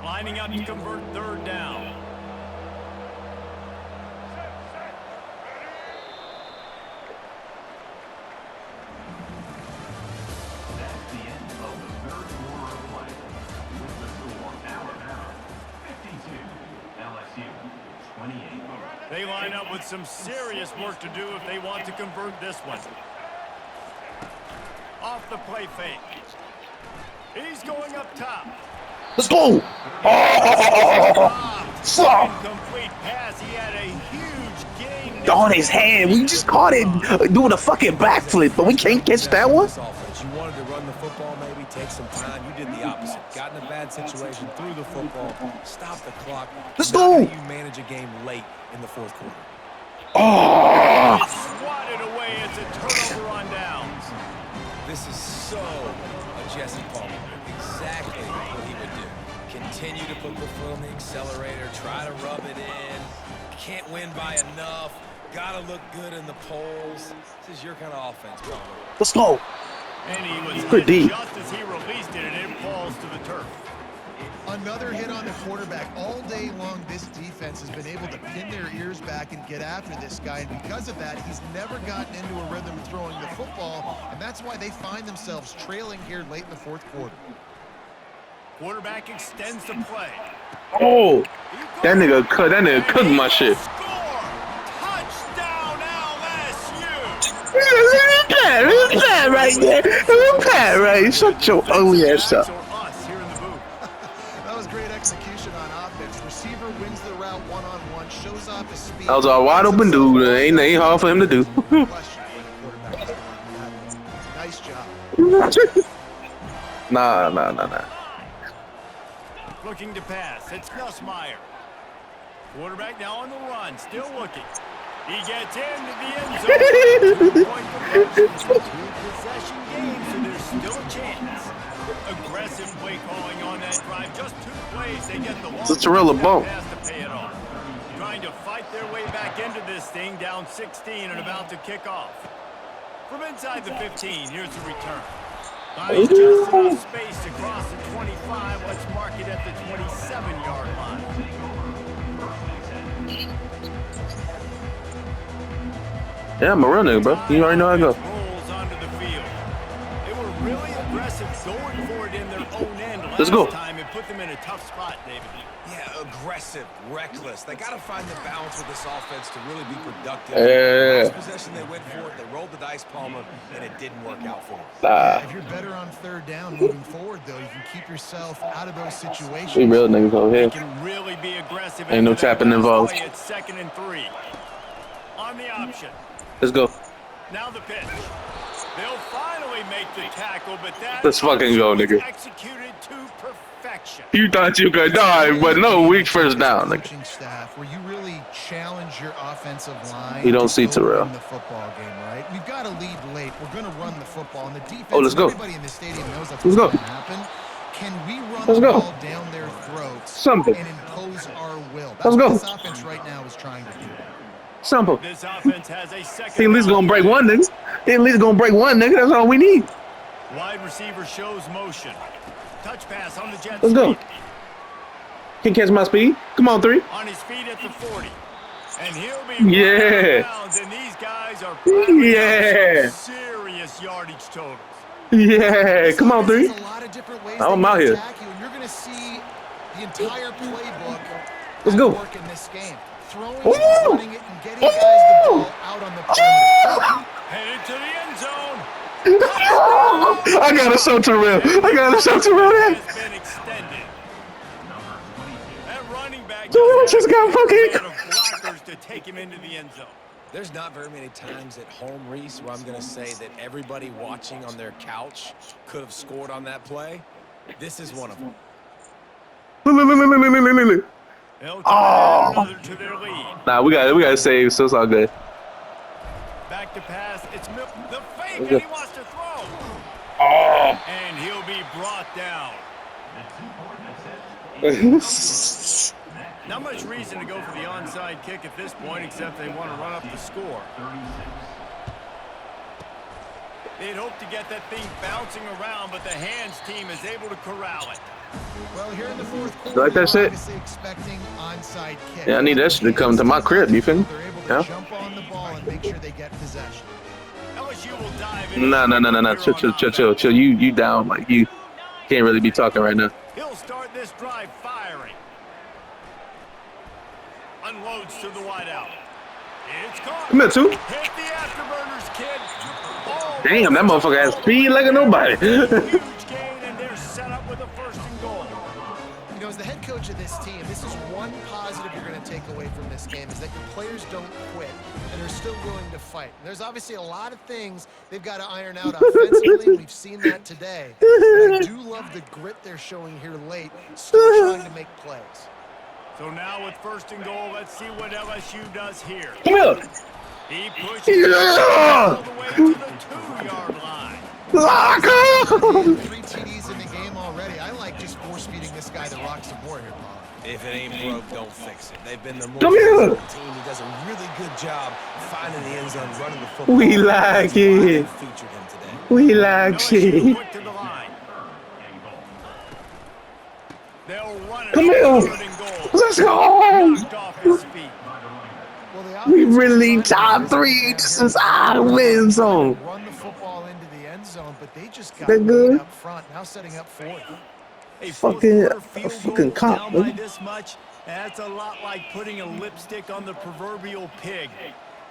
Lining up to convert third down. They line up with some serious work to do if they want to convert this one. Off the play fake. He's going up top. Let's go. Incomplete pass. He had a huge gain. On his hand. We just caught it doing a fucking backflip, but we can't catch that one. You wanted to run the football, maybe take some time. You did the opposite. Got in a bad situation, threw the football, stopped the clock. Let's go. You manage a game late in the fourth quarter. Oh! It's swatted away. It's a turnover on downs. This is so a Jesse Palmer. Exactly what he would do. Continue to put the foot on the accelerator, try to rub it in. Can't win by enough. Gotta look good in the polls. This is your kind of offense, Palmer. Let's go. And he was Good D. just as he released it, and it falls to the turf. Another hit on the quarterback. All day long, this defense has been able to pin their ears back and get after this guy. And because of that, he's never gotten into a rhythm throwing the football. And that's why they find themselves trailing here late in the fourth quarter. Quarterback extends the play. Oh, that nigga cooked my shit. Score! Touchdown LSU! Look at that right there. Look at that right. Shut your ugly ass up. Us here in the booth. That was great execution on offense. Receiver wins the route one-on-one, shows off his speed. That was a wide open dude. Ain't hard for him to do. Nice job. Nah. Looking to pass. It's Nussmeier. Quarterback now on the run. Still looking. He gets into the end zone. Two-point conversion. Two-possession game, so there's still a chance. Aggressive play calling on that drive. Just 2 plays. They get the long It's a Torella bump. pass to pay it off. Trying to fight their way back into this thing, down 16 and about to kick off. From inside the 15, here's the return. Finds just enough space to cross the 25. Let's mark it at the 27-yard line. Yeah, I'm a real nigga, bro. You already know how I go. Rolls onto the field. They were really aggressive going for it in their own end Let's go. last time. It put them in a tough spot, David. Yeah, aggressive, reckless. They got to find the balance with this offense to really be productive. Yeah. Last possession they went for it, they rolled the dice, Palmer, and it didn't work out for them. If you're better on third down moving forward, though, you can keep yourself out of those situations. We real niggas over They here. can really be aggressive. Ain't no into that tapping last involved. play. It's 2nd and 3. On the option. Let's go. Now the pitch. They'll finally make the tackle, but that Let's fucking go, was nigga. executed to perfection. You thought you could die, but no, we first down, nigga. Coaching staff, where you really challenge your offensive line. You don't to see go Terrell. win the football game, right? We've got to lead late. We're going to run the football, and the defense. Oh, let's go. Everybody in the stadium knows that's Let's what's go. going to happen. Can we run Let's the go. ball down their throats Simple. and impose our will? That's Let's what go. this offense right now is trying to do. Simple. This offense has a second. He at least gonna break one, nigga. He at least gonna break one, nigga. That's all we need. Wide receiver shows motion. Touch pass on the jet Let's go. sweep. Can catch my speed. Come on, 3. On his feet at the 40. And he'll be Yeah. right out of bounds, and these guys are piling Yeah. up some serious yardage totals. Yeah. Come on, 3. There's a lot of different ways I'm they out can here. attack you, and you're going to see the entire playbook Let's at go. work in this game. Throwing Ooh. it, running it, and getting guys the ball out on the perimeter. Headed to the end zone. I gotta show Terrell. That. Has been extended. That running back Just got fucking- of blockers to take him into the end zone. There's not very many times at home, Reese, where I'm going to say that everybody watching on their couch could have scored on that play. This is one of them. They'll add another to their lead. Nah, we gotta save, so it's all good. Back to pass. It's the fake, Okay. and he wants to throw. Oh. And he'll be brought down. Not much reason to go for the onside kick at this point, except they want to run up the score. They'd hope to get that thing bouncing around, but the hands team is able to corral it. Well, here in the fourth You quarter, like that we're shit? obviously expecting onside kick. Yeah, I need that shit to come to my crib, you feel me? They're able to Yeah? jump on the ball and make sure they get possession. LSU will dive in. Nah. Chill. You down, like you can't really be talking right now. He'll start this drive firing. Unloads to the wideout. It's caught. Come here, 2. Hit the afterburners, kid. Oh, Damn, that motherfucker has speed like a nobody. huge gain, and they're set up with a 1st and goal. You know, as the head coach of this team, this is one positive you're going to take away from this game, is that your players don't quit, and they're still willing to fight. There's obviously a lot of things they've got to iron out offensively. We've seen that today. But I do love the grit they're showing here late, still trying to make plays. So now with 1st and goal, let's see what LSU does here. Come here. He pushes Yeah. all the way to the 2-yard line. Lock up. 3 TDs in the game already. I like just force-feeding this guy the rock some more here, Paul. If it ain't broke, don't fix it. They've been the more Come here. successful team who does a really good job finding the end zone, running the football. We like That's why they it. featured him today. We like LSU shit. quick to the line. They'll run it. Come on here. 3rd and goal. Let's go. Knocked off his feet. Well, the We offense really is trying top to 3. This is our win zone. run the football into the end zone, but they just got That good? up front. Now setting up 4th. A fucking fourth-quarter field goal cop, down by man. this much, that's a lot like putting a lipstick on the proverbial pig.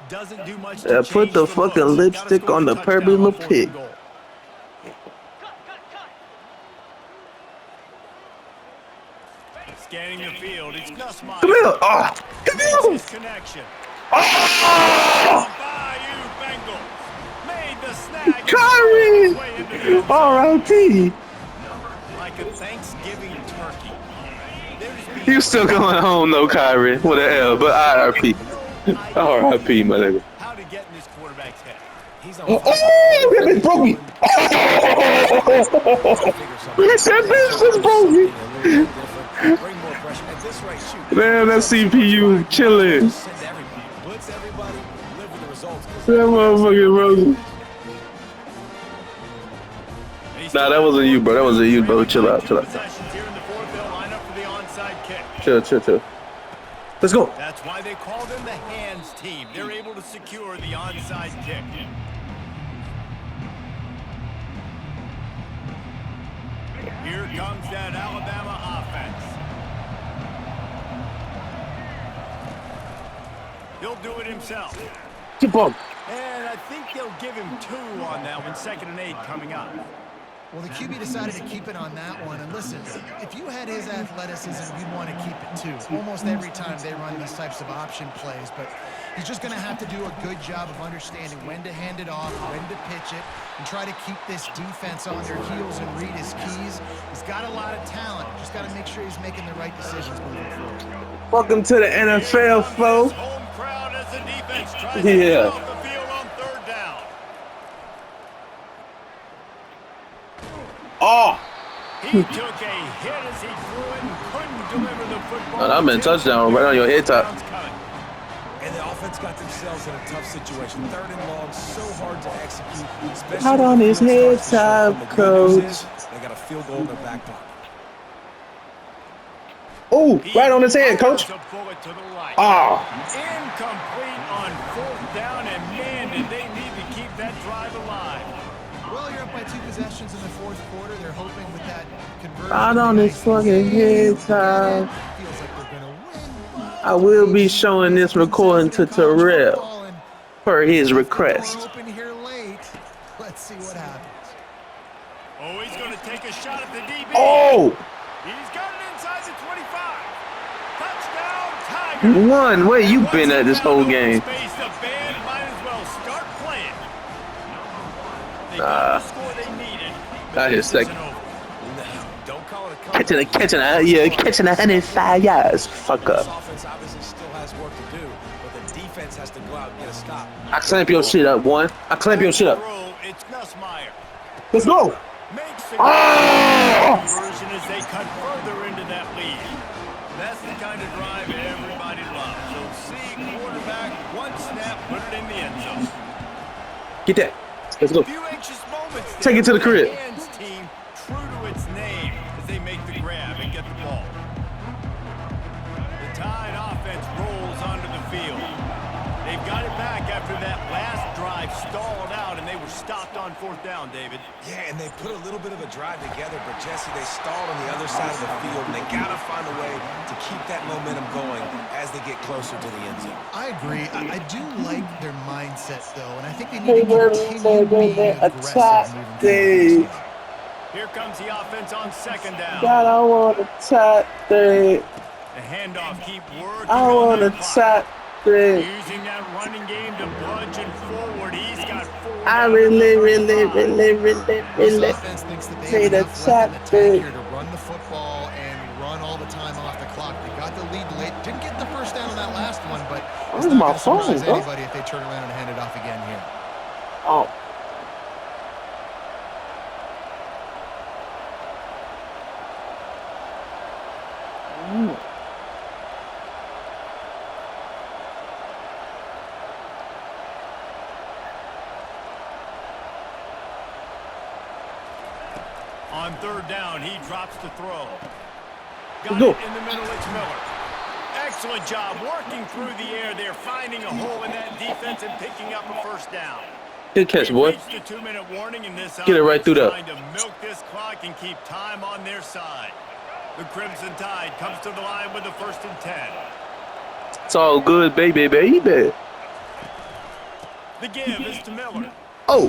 Doesn't do much to Put change the the fucking looks. Gotta lipstick score on the the touchdown on purple 4th pig. and goal. Scanning the field, it's Nussmeier. Come here. Oh, come Makes here. his connection. Oh, Bayou Bengals made the snag and stole his Kyrie. way into the end zone. R.I.P. Like a Thanksgiving turkey. They're just being You still going home though, Kyrie, with an L, but R.I.P. no R.I.P. my idea nigga. how to get in this quarterback's head. He's on Oh, fire. that bitch broke me. That bitch just broke me. Something a little bit different. Bring more pressure. At this rate, shoot. Man, that CPU chilling. Just send everybody. Blitz everybody. Live with the results. That motherfucking broke. Nah, that wasn't you, bro. That wasn't you, bro. Chill out, chill out. Possessions here in the fourth. They'll line up for the onside kick. Chill. Let's go. That's why they call them the hands team. They're able to secure the onside kick. Here comes that Alabama offense. He'll do it himself. Keep on. And I think they'll give him 2 on that one. 2nd and 8 coming up. Well, the QB decided to keep it on that one. And listen, if you had his athleticism, you'd want to keep it too. Almost every time they run these types of option plays. But he's just going to have to do a good job of understanding when to hand it off, when to pitch it, and try to keep this defense on their heels and read his keys. He's got a lot of talent. Just got to make sure he's making the right decisions moving forward. Welcome to the NFL, folks. Home crowd as the defense tries to get off the field on 3rd down. Oh. He took a hit as he threw it and couldn't deliver the football. I'm in touchdown right on your head top. And the offense got themselves in a tough situation. 3rd and long, so hard to execute. Especially Out on his head top, coach. They got a field goal in their back pocket. Oh, right on his head, coach. Oh. Incomplete on 4th down, and man, did they need to keep that drive alive. Well, you're up by 2 possessions in the 4th quarter. They're hoping with that conversion. Out on his fucking head top. Feels like they're gonna win. I will be showing this recording to Terrell per his request. Open here late. Let's see what happens. Oh, he's going to take a shot at the DB. Oh! He's got it inside the 25. Touchdown, Tiger. One, where you been at this whole game? Space, the band might as well start playing. They got the score they needed. Got his second. Don't call it a comeback. Catching 105 yards. Fuck up. This offense obviously still has work to do, but the defense has to go out and get a stop. I clamp your shit up, one. I clamp your shit up. It's Nussmeier. Let's go. Makes the Oh! conversion as they cut further into that lead. That's the kind of drive everybody loves. So see quarterback, one snap, put it in the end zone. Get that. Let's go. Few anxious moments there. Take it to the crib. Hands team true to its name as they make the grab and get the ball. The Tide offense rolls onto the field. They've got it back after that last drive stalled out, and they were stopped on 4th down, David. Yeah, and they put a little bit of a drive together, but Jesse, they stalled on the other side of the field, and they got to find a way to keep that momentum going as they get closer to the end zone. I agree. I do like their mindset, though, and I think they need to continue being aggressive moving forward. Here comes the offense on 2nd down. God, I want a top thing. The handoff keep working. I want a top thing. Using that running game to bludgeon forward. He's got 4. I really This offense thinks that they say have the enough left in the top tank thing. here to run the football and run all the time off the clock. They got the lead late. Didn't get the first down on that last one, but it's Where's not my going to surprise phone, bro? anybody if they turn around and hand it off again here. Oh. On 3rd down, he drops to throw. Got Go. it in the middle, it's Miller. Excellent job working through the air there, finding a hole in that defense and picking up a 1st down. Good catch, boy. Reached the 2-minute warning in this Get it right through there. trying to milk this clock and keep time on their side. The Crimson Tide comes to the line with the 1st and 10. It's all good, baby. The give is to Miller. Oh.